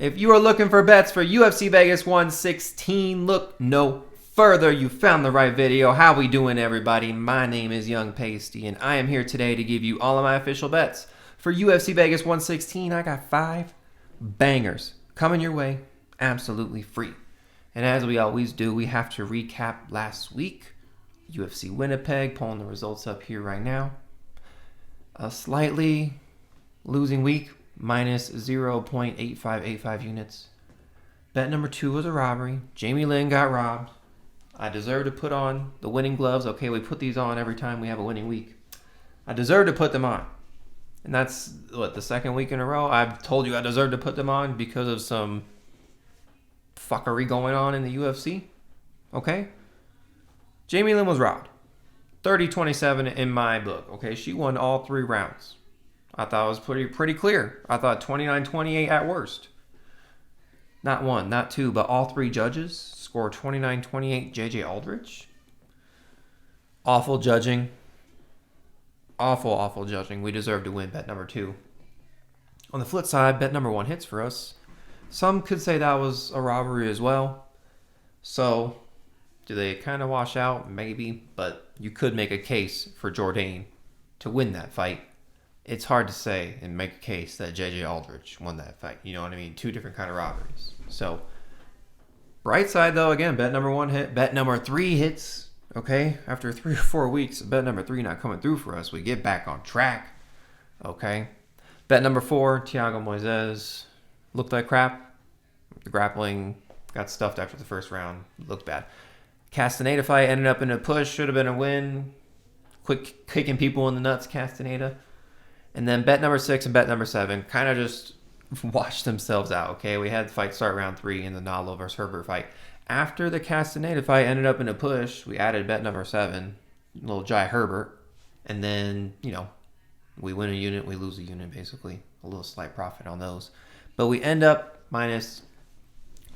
If you are looking for bets for UFC Vegas 116, look no further. You found the right video. How we doing, everybody? My name is Young Pasty, and I am here today to give you all of my official bets for UFC Vegas 116. I got 5 bangers coming your way absolutely free. And as we always do, we have to recap last week. UFC Winnipeg, pulling the results up here right now. A slightly losing week, minus 0.8585 units. Bet number 2 was a robbery. Jamie Lynn got robbed. I deserve to put on the winning gloves. Okay, we put these on every time we have a winning week. I deserve to put them on. And that's, the second week in a row? I've told you I deserve to put them on because of some fuckery going on in the UFC. Okay? Jamie Lynn was robbed. 30-27 in my book. Okay, she won all 3 rounds. I thought it was pretty clear. I thought 29-28 at worst. Not 1, not 2, but all 3 judges scored 29-28 JJ Aldrich. Awful judging. Awful judging. We deserve to win bet number 2. On the flip side, bet number 1 hits for us. Some could say that was a robbery as well. So, do they kind of wash out? Maybe. But you could make a case for Jourdain to win that fight. It's hard to say and make a case that JJ Aldrich won that fight. You know what I mean? 2 different kind of robberies. So, bright side though, again, bet number 1 hit. Bet number 3 hits. Okay? After 3 or 4 weeks, bet number 3 not coming through for us. We get back on track. Okay? Bet number 4, Thiago Moises. Looked like crap. The grappling got stuffed after the first round. Looked bad. Castaneda fight ended up in a push. Should have been a win. Quick kicking people in the nuts, Castaneda. And then bet number 6 and bet number 7 kind of just washed themselves out, okay? We had the fight start round 3 in the Nalo versus Herbert fight. After the Castaneda fight ended up in a push, we added bet number 7, little Jai Herbert. And then, we win a unit, we lose a unit, basically. A little slight profit on those. But we end up minus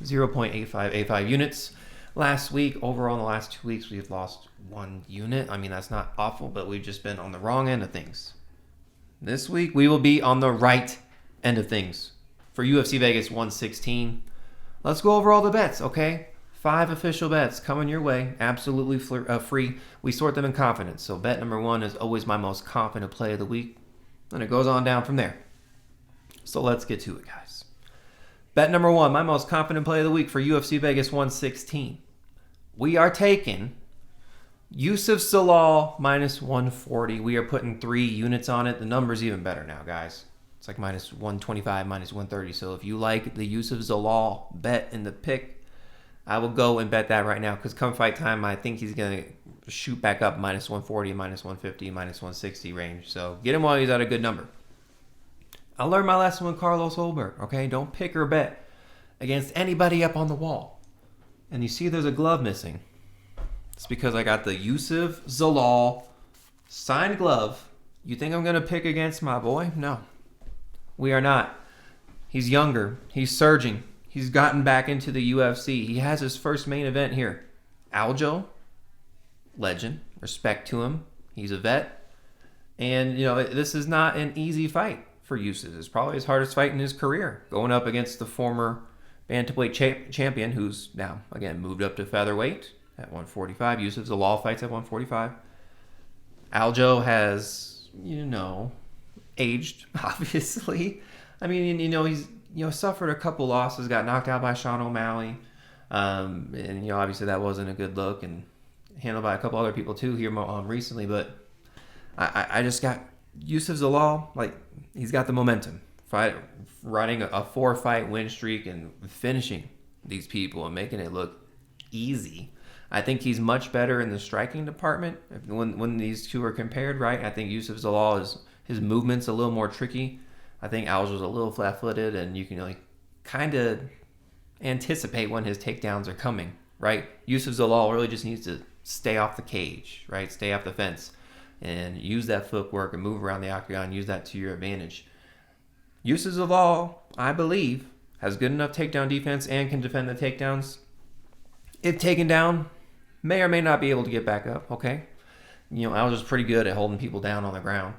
0.8585 units. Last week, overall in the last 2 weeks, we've lost 1 unit. I mean, that's not awful, but we've just been on the wrong end of things. This week, we will be on the right end of things for UFC Vegas 116. Let's go over all the bets, okay? 5 official bets coming your way, absolutely free. We sort them in confidence. So bet number 1 is always my most confident play of the week. And it goes on down from there. So let's get to it, guys. Bet number 1, my most confident play of the week for UFC Vegas 116. We are taking Youssef Zalal minus 140. We are putting 3 units on it. The number's even better now, guys. It's like minus 125, minus 130. So if you like the Youssef Zalal bet in the pick, I will go and bet that right now. Because come fight time, I think he's going to shoot back up minus 140, minus 150, minus 160 range. So get him while he's at a good number. I learned my lesson with Carlos Holberg, okay? Don't pick or bet against anybody up on the wall. And you see there's a glove missing. It's because I got the Youssef Zalal signed glove. You think I'm going to pick against my boy? No. We are not. He's younger. He's surging. He's gotten back into the UFC. He has his first main event here. Aljo, legend. Respect to him. He's a vet. And, this is not an easy fight for Youssef. It's probably his hardest fight in his career. Going up against the former bantamweight champion who's now, again, moved up to featherweight. At 145. Youssef Zalal fights at 145. Aljo has, aged, obviously. I mean, he's, suffered a couple losses, got knocked out by Sean O'Malley. And, obviously that wasn't a good look and handled by a couple other people too here recently. But I just got Youssef Zalal, he's got the momentum. Riding a 4-fight win streak and finishing these people and making it look easy. I think he's much better in the striking department. When these two are compared, right? I think Youssef Zalal his movement's a little more tricky. I think Aljo's a little flat-footed, and you can kind of anticipate when his takedowns are coming, right? Youssef Zalal really just needs to stay off the cage, right? Stay off the fence and use that footwork and move around the octagon. Use that to your advantage. Youssef Zalal, I believe, has good enough takedown defense and can defend the takedowns. If taken down, may or may not be able to get back up, okay? Aljo's pretty good at holding people down on the ground.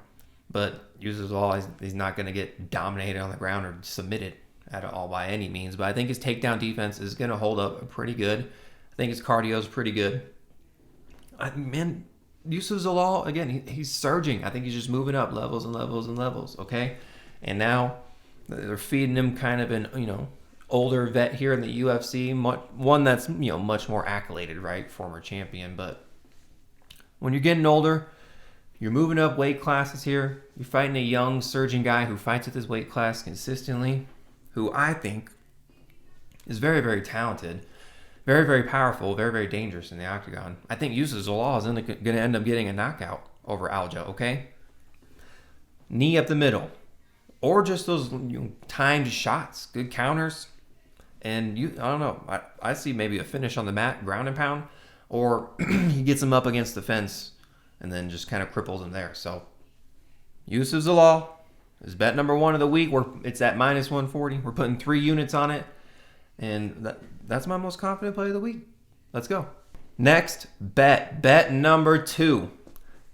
But Youssef Zalal, he's not going to get dominated on the ground or submitted, at all by any means, but I think his takedown defense is going to hold up pretty good. I think his cardio is pretty good. Yusuf Zalal, again, he's surging. I think he's just moving up levels and levels and levels, okay? And now they're feeding him kind of an, older vet here in the UFC, one that's, much more accoladed, right? Former champion. But when you're getting older, you're moving up weight classes here. You're fighting a young, surging guy who fights at this weight class consistently, who I think is very, very talented, very, very powerful, very, very dangerous in the octagon. I think Yusuf Zalal is going to end up getting a knockout over Aljo, okay? Knee up the middle. Or just those timed shots, good counters. And I don't know, I see maybe a finish on the mat, ground and pound, or he gets him up against the fence and then just kind of cripples him there. So Yusuf Zalal is bet number 1 of the week. It's at minus 140. We're putting 3 units on it. And that's my most confident play of the week. Let's go. Next, bet number 2.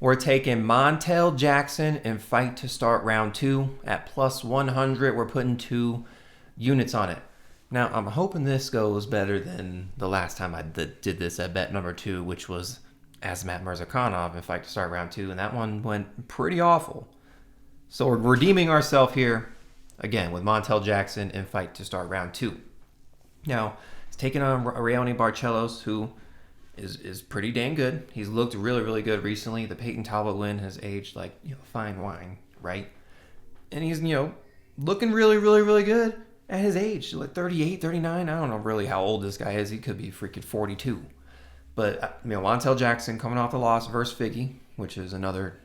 We're taking Montel Jackson and fight to start round 2 at plus 100. We're putting 2 units on it. Now, I'm hoping this goes better than the last time I did this at bet number 2, which was Azamat Murzakanov and fight to start round 2, and that one went pretty awful. So we're redeeming ourselves here, again, with Montel Jackson and fight to start round 2. Now, he's taking on Raoni Barcelos, who is pretty dang good. He's looked really, really good recently. The Peyton Talbot win has aged like fine wine, right? And he's looking really, really, really good at his age, like 38, 39. I don't know really how old this guy is. He could be freaking 42. But Montel Jackson coming off the loss versus Figgy, which is another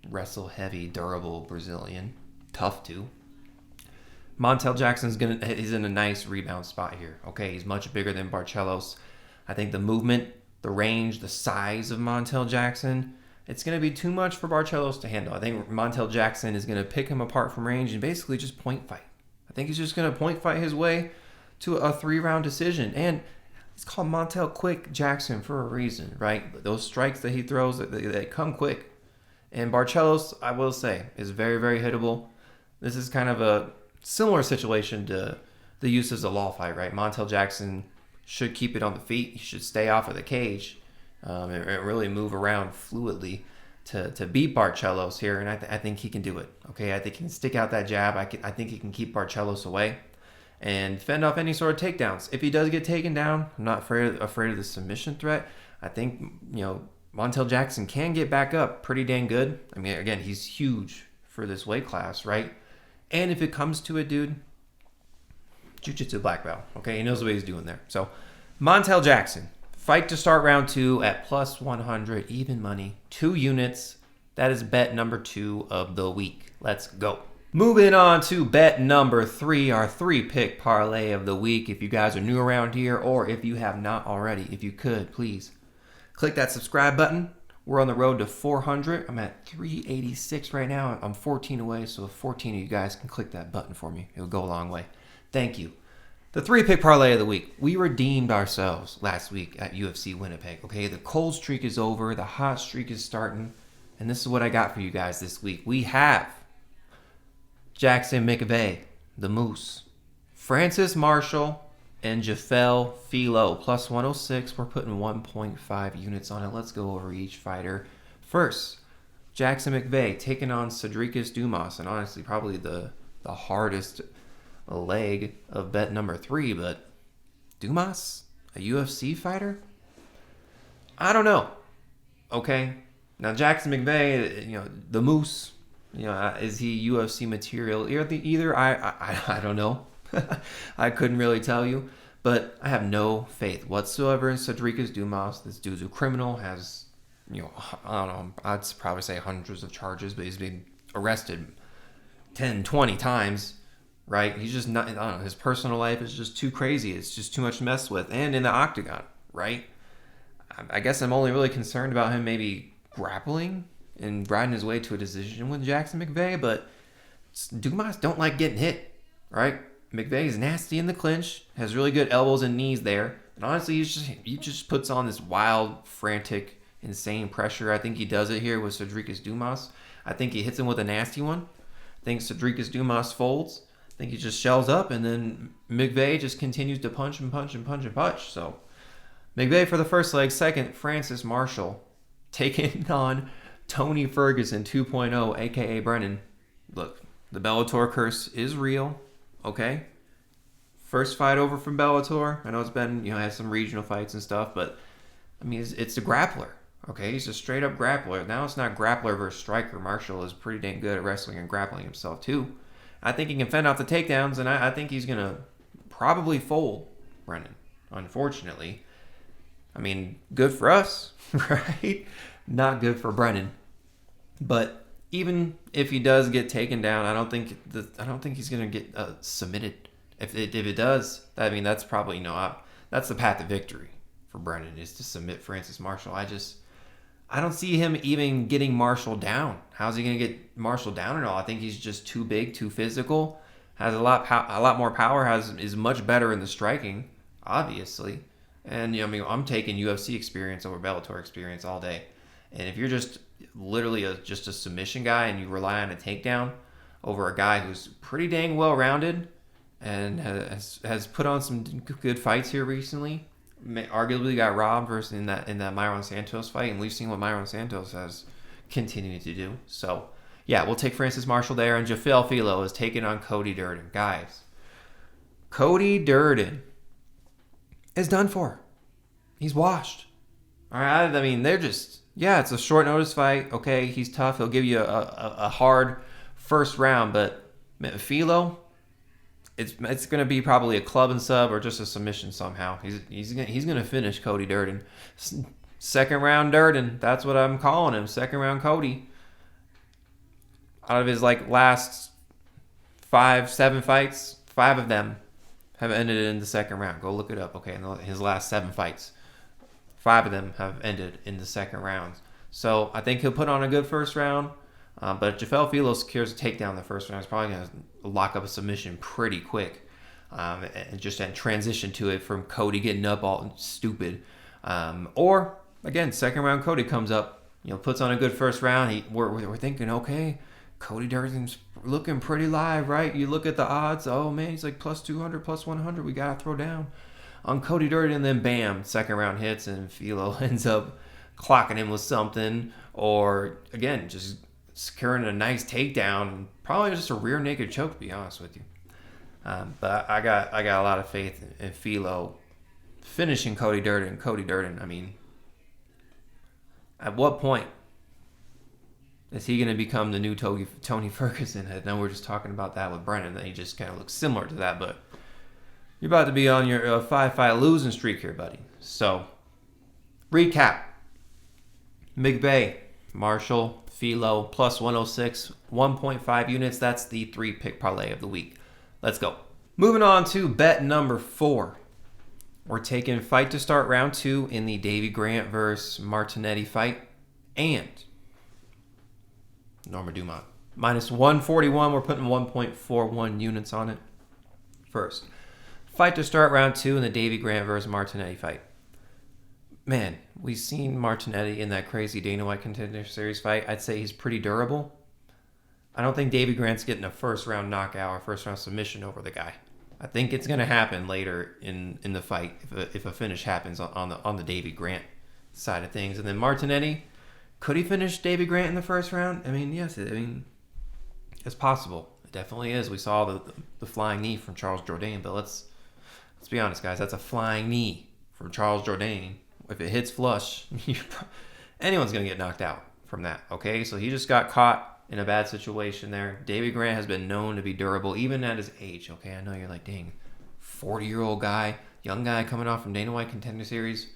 wrestle heavy, durable Brazilian, tough too. Montel Jackson's he's in a nice rebound spot here. Okay, he's much bigger than Barcelos. I think the movement, the range, the size of Montel Jackson, it's going to be too much for Barcelos to handle. I think Montel Jackson is going to pick him apart from range and basically just point fight. I think he's just going to point fight his way to a 3-round decision. And it's called Montel Quick Jackson for a reason, right? Those strikes that he throws, they come quick. And Barcelos, I will say, is very, very hittable. This is kind of a similar situation to the Yusuf Zalal fight, right? Montel Jackson should keep it on the feet. He should stay off of the cage and really move around fluidly to beat Barcelos here. And I think he can do it, okay? I think he can stick out that jab. I think he can keep Barcelos away and fend off any sort of takedowns. If he does get taken down, I'm not afraid of the submission threat. I think, Montel Jackson can get back up pretty dang good. I mean, again, he's huge for this weight class, right? And if it comes to it, dude, jiu-jitsu black belt, okay? He knows what he's doing there. So, Montel Jackson, fight to start round 2 at plus 100, even money, 2 units. That is bet number 2 of the week. Let's go. Moving on to bet number 3, our 3-pick parlay of the week. If you guys are new around here, or if you have not already, if you could, please click that subscribe button. We're on the road to 400. I'm at 386 right now. I'm 14 away, so if 14 of you guys can click that button for me, it'll go a long way. Thank you. The 3-pick parlay of the week. We redeemed ourselves last week at UFC Winnipeg. Okay, the cold streak is over. The hot streak is starting. And this is what I got for you guys this week. We have Jackson McVey, the Moose, Francis Marshall, and Jafel Filho, plus 106. We're putting 1.5 units on it. Let's go over each fighter. First, Jackson McVey taking on Cedricus Dumas, and honestly, probably the hardest leg of bet number 3. But Dumas, a UFC fighter? I don't know. Okay, now Jackson McVey, the Moose, is he UFC material? Either I don't know. I couldn't really tell you, but I have no faith whatsoever in Cedricus Dumas. This dude's a criminal, has, I don't know, I'd probably say hundreds of charges, but he's been arrested 10, 20 times, right? He's just not, I don't know, his personal life is just too crazy. It's just too much to mess with. And in the octagon, right? I guess I'm only really concerned about him maybe grappling and riding his way to a decision with Jackson McVey, but Dumas don't like getting hit, right? McVey is nasty in the clinch, has really good elbows and knees there. And honestly, he just puts on this wild, frantic, insane pressure. I think he does it here with Cedricus Dumas. I think he hits him with a nasty one. I think Cedricus Dumas folds. I think he just shells up, and then McVey just continues to punch and punch and punch and punch. So McVey for the first leg. Second, Francis Marshall taking on Tony Ferguson 2.0, a.k.a. Brennan. Look, the Bellator curse is real, okay? First fight over from Bellator. I know it's been, had some regional fights and stuff, but, I mean, it's a grappler, okay? He's a straight-up grappler. Now it's not grappler versus striker. Marshall is pretty dang good at wrestling and grappling himself, too. I think he can fend off the takedowns, and I think he's going to probably fold Brennan, unfortunately. I mean, good for us, right? Not good for Brennan. But even if he does get taken down, I don't think he's going to get submitted. If it does, I mean, that's probably, that's the path to victory for Brennan, is to submit Francis Marshall. I don't see him even getting Marshall down. How's he going to get Marshall down at all? I think he's just too big, too physical, has a lot more power, is much better in the striking, obviously. And, I'm taking UFC experience over Bellator experience all day. And if you're just literally just a submission guy and you rely on a takedown over a guy who's pretty dang well-rounded and has put on some good fights here recently, arguably got robbed versus in that Myron Santos fight, and we've seen what Myron Santos has continued to do. So, yeah, we'll take Francis Marshall there, and Filho is taking on Cody Durden. Guys, Cody Durden is done for. He's washed. All right, I mean, they're just, it's a short notice fight. Okay, he's tough. He'll give you a hard first round, but Filho, it's going to be probably a club and sub or just a submission somehow. He's going to finish Cody Durden. Second round Durden. That's what I'm calling him. Second round Cody. Out of his last 7 fights, 5 of them have ended in the second round. Go look it up. Okay, in his last 7 fights, 5 of them have ended in the second round. So I think he'll put on a good first round. But if Filho secures a takedown in the first round, he's probably going to lock up a submission pretty quick, and just transition to it from Cody getting up all stupid. Or, again, second round Cody comes up, puts on a good first round. We're thinking, okay, Cody Durden's looking pretty live, right? You look at the odds, oh man, he's like plus 200, plus 100, we got to throw down on Cody Durden, and then bam, second round hits, and Filho ends up clocking him with something, or, again, just securing a nice takedown, probably just a rear naked choke, to be honest with you. But I got a lot of faith in Filho finishing Cody Durden. Cody Durden, I mean, at what point is he going to become the new Tony Ferguson? I know we're just talking about that with Brennan, that he just kind of looks similar to that, but you're about to be on your 5-fight losing streak here, buddy. So, recap. McVey, Marshall, Filho, plus 106, 1.5 units. That's the 3-pick parlay of the week. Let's go. Moving on to bet number 4. We're taking fight to start round 2 in the Davy Grant versus Martinetti fight. And Norma Dumont. Minus 141. We're putting 1.41 units on it. First, fight to start round 2 in the Davy Grant versus Martinetti fight. Man, we've seen Martinetti in that crazy Dana White Contender Series fight. I'd say he's pretty durable. I don't think Davy Grant's getting a first-round knockout or first-round submission over the guy. I think it's going to happen later in the fight if a finish happens on the Davy Grant side of things. And then Martinetti, could he finish Davy Grant in the first round? I mean, yes. It's possible. It definitely is. We saw the flying knee from Charles Jourdain, but let's be honest, guys. That's a flying knee from Charles Jourdain. If it hits flush, anyone's going to get knocked out from that, okay? So he just got caught in a bad situation there. Davy Grant has been known to be durable, even at his age, okay? I know you're like, dang, 40-year-old guy, young guy coming off from Dana White Contender Series.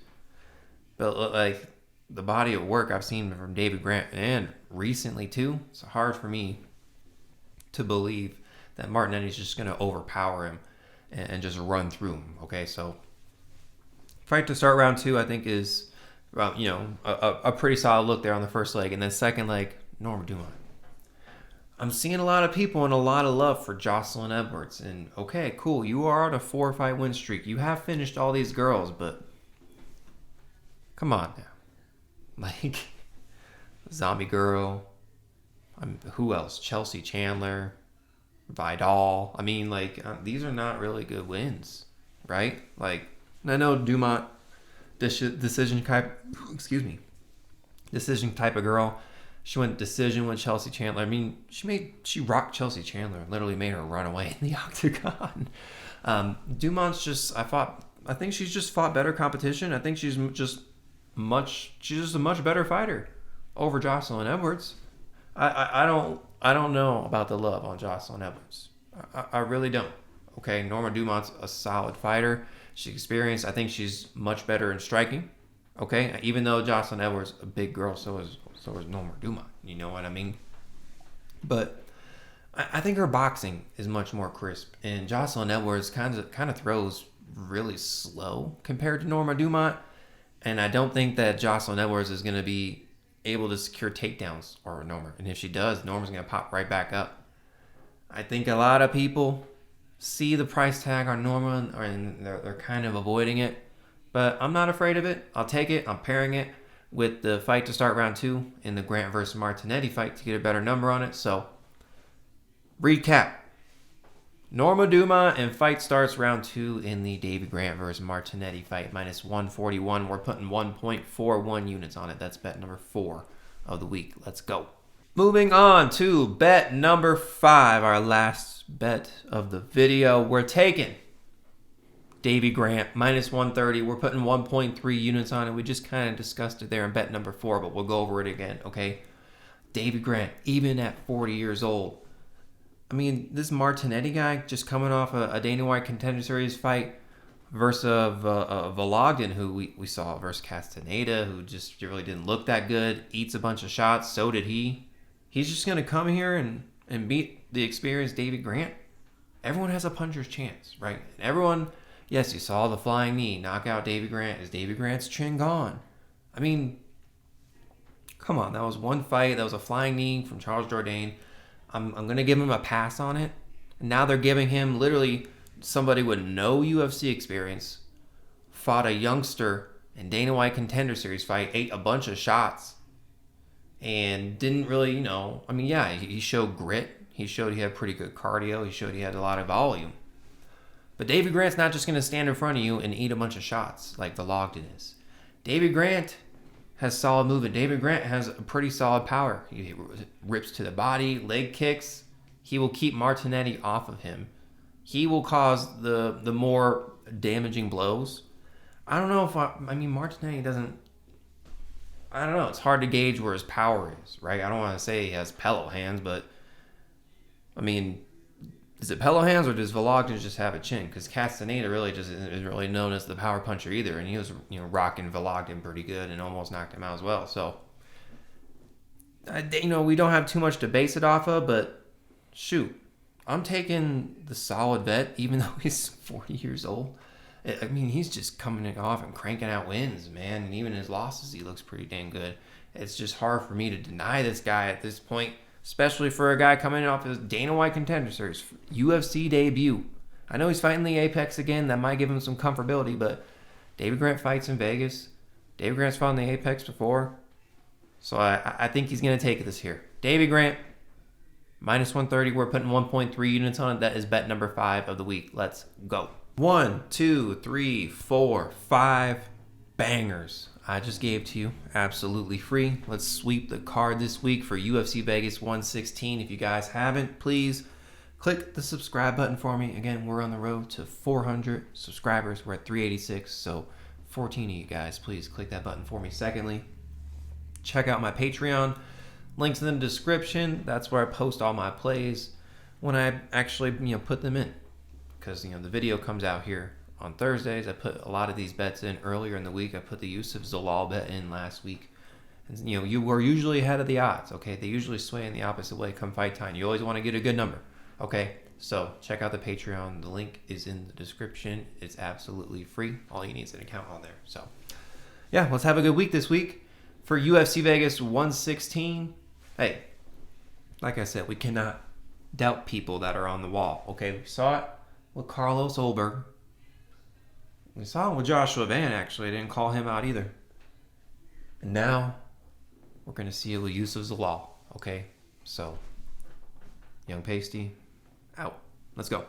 But, the body of work I've seen from Davy Grant, and recently, too, it's hard for me to believe that Martinetti's just going to overpower him and just run through him, okay? So, fight to start round 2, I think, is, a pretty solid look there on the first leg. And then second leg, Norma Dumont. I'm seeing a lot of people and a lot of love for Jocelyn Edwards. And, okay, cool, you are on a 4-fight win streak. You have finished all these girls, but come on now. Zombie Girl. Who else? Chelsea Chandler. Vidal. I mean, like, these are not really good wins, right? Like, I know Dumont, decision type, decision type of girl. She went decision with Chelsea Chandler. I mean, she rocked Chelsea Chandler and literally made her run away in the octagon. Dumont's I think she's just fought better competition. I think she's just a much better fighter over Jocelyn Edwards. I don't know about the love on Jocelyn Edwards. I really don't. Okay, Norma Dumont's a solid fighter. She's experienced. I think she's much better in striking. Okay, even though Jocelyn Edwards a big girl, so is Norma Dumont. You know what I mean? But I think her boxing is much more crisp, and Jocelyn Edwards kind of throws really slow compared to Norma Dumont. And I don't think that Jocelyn Edwards is going to be able to secure takedowns or Norma. And if she does, Norma's going to pop right back up. I think a lot of people see the price tag on Norma and they're kind of avoiding it. But I'm not afraid of it. I'll take it. I'm pairing it with the fight to start round 2 in the Grant versus Martinetti fight to get a better number on it. So, recap. Norma Dumont and fight starts round 2 in the Davey Grant versus Martinetti fight. Minus 141. We're putting 1.41 units on it. That's bet number 4 of the week. Let's go. Moving on to bet number 5. Our last bet of the video. We're taking Davey Grant, minus 130. We're putting 1.3 units on it. We just kind of discussed it there in bet number 4, but we'll go over it again, okay? Davey Grant, even at 40 years old. I mean, this Martinetti guy just coming off a Dana White Contender Series fight versus Vologden, who we saw versus Castaneda, who just really didn't look that good, eats a bunch of shots. So did he. He's just going to come here and beat the experienced Davey Grant. Everyone has a puncher's chance, right? Everyone... Yes, you saw the flying knee knock out Davey Grant. Is Davey Grant's chin gone? I mean, come on. That was one fight. That was a flying knee from Charles Jourdain. I'm going to give him a pass on it. And now they're giving him literally somebody with no UFC experience, fought a youngster in Dana White Contender Series fight, ate a bunch of shots, and didn't really, I mean, yeah, he showed grit. He showed he had pretty good cardio. He showed he had a lot of volume. But Davey Grant's not just going to stand in front of you and eat a bunch of shots like Vologden is. Davey Grant has solid movement. Davey Grant has a pretty solid power. He rips to the body, leg kicks. He will keep Martinetti off of him. He will cause the more damaging blows. I don't know if Martinetti doesn't... I don't know. It's hard to gauge where his power is, right? I don't want to say he has pillow hands, but... I mean... Is it pillow hands or does Vologden just have a chin? Because Castaneda really just isn't really known as the power puncher either, and he was rocking Vologden pretty good and almost knocked him out as well. So we don't have too much to base it off of, but shoot, I'm taking the solid vet even though he's 40 years old. I mean, he's just coming off and cranking out wins, man, and even his losses he looks pretty dang good. It's just hard for me to deny this guy at this point. Especially for a guy coming off his Dana White Contender Series UFC debut. I know he's fighting the Apex again. That might give him some comfortability, but Davey Grant fights in Vegas. Davey Grant's fought in the Apex before. So I think he's going to take this here. Davey Grant, minus 130. We're putting 1.3 units on it. That is bet number 5 of the week. Let's go. 1, 2, 3, 4, 5 bangers I just gave to you absolutely free. Let's sweep the card this week for UFC Vegas 116. If you guys haven't, please click the subscribe button for me. Again, we're on the road to 400 subscribers. We're at 386, so 14 of you guys, please click that button for me. Secondly, check out my Patreon. Links in the description. That's where I post all my plays when I actually put them in, because the video comes out here on Thursdays. I put a lot of these bets in earlier in the week. I put the Yusuf Zalal bet in last week. And, you were usually ahead of the odds, okay? They usually sway in the opposite way come fight time. You always want to get a good number, okay? So check out the Patreon. The link is in the description. It's absolutely free. All you need is an account on there. So, yeah, let's have a good week this week for UFC Vegas 116. Hey, like I said, we cannot doubt people that are on the wall, okay? We saw it with Carlos Olberg. We saw it with Joshua Van, actually. I didn't call him out either. And now, we're going to see it with Yusuf Zalal, okay? So, Young Pasty, Out. Let's go.